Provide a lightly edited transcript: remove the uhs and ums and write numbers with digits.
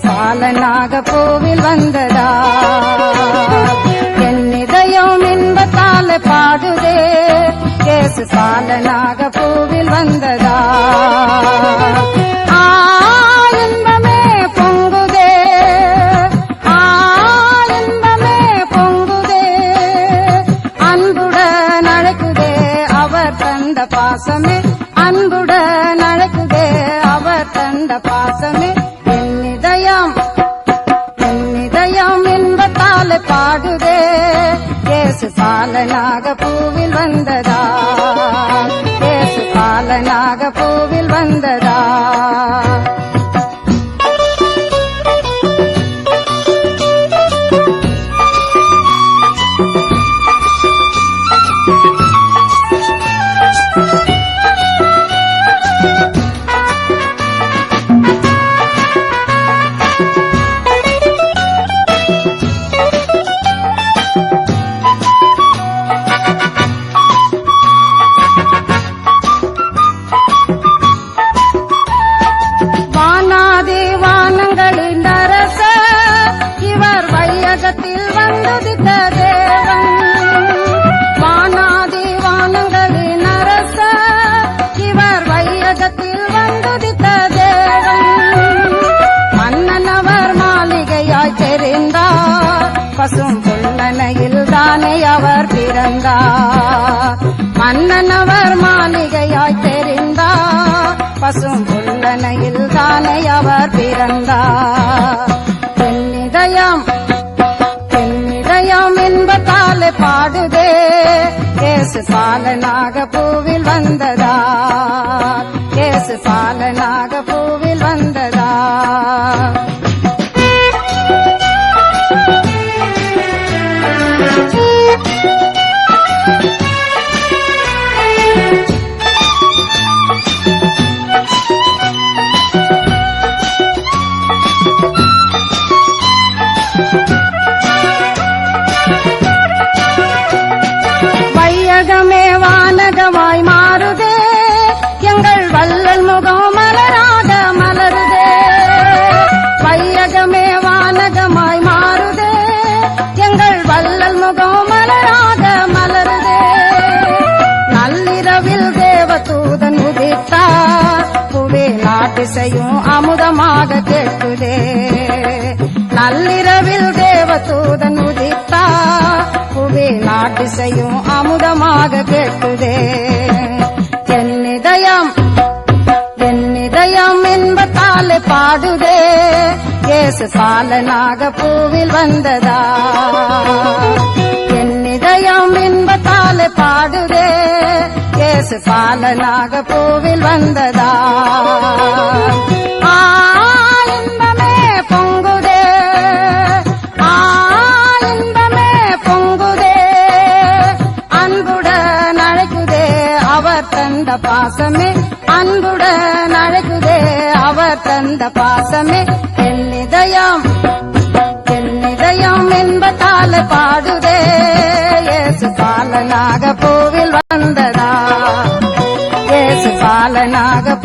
பாலனாக பூவில் வந்ததா என் இதயம் இன்பத்தால் பாடுதே இயேசு பாலனாக பூவில் வந்ததா இன்பமே பொங்குதே இன்பமே பொங்குதே அன்புடன் அழைக்குதே அவர் தந்த பாசமே அன்புடன் அழைக்குதே அவர் தந்த பாசமே என் இதயம் இன்பத்தால் பாடுதே இயேசு பாலனாக பூவில் வந்ததா இயேசு பாலனாக பூவில் வந்ததா வந்ததித்த தேவன் வானாதி வானங்களின் அரச இவர் வையகத்தில் வந்ததித்த தேவன் மன்னனவர் மாளிகையாய் தெரிந்தார் பசும் புல்லனையில் தானே அவர் பிறந்தார் மன்னனவர் மாளிகையாய் தெரிந்தார் பசும் புல்லனையில் தானே அவர் பிறந்தார் இதயம் இன்பத்தால் பாடுதே இயேசு பாலனாக பூவில் வந்ததா இயேசு பாலனாக பூவில் வந்ததா வையகமே வானகமாய் மாறுதே எங்கள் வள்ளல் முகம் மலராக மலருதே வையகமே வானகமாய் மாறுதே எங்கள் வள்ளல் முகம் மலராக மலருதே நள்ளிரவில் தேவதூதன் உதித்தார் புவே நாட்டிசையும் அமுதமாக கேட்குதே நள்ளிரவில் தேவதூதன் உதித்தார் புவே நாட்டிசையும் அமுதமாக கேட்குதே என் இதயம் இன்பத்தால் பாடுதே இயேசு பாலனாக பூவில் வந்ததா என் இதயம் இன்பத்தால் பாடுதே இயேசு பாலனாக பூவில் வந்ததா இன்பமே பொங்குதே இன்பமே பொங்குதே அன்புடன் அழைக்குதே அவர் தந்த பாசமே அன்புடன் அழைக்குதே அவர் தந்த பாசமே என் இதயம் இன்பத்தால் பாடுதே இயேசு பாலனாக பூவில் வந்ததா இயேசு பாலனாக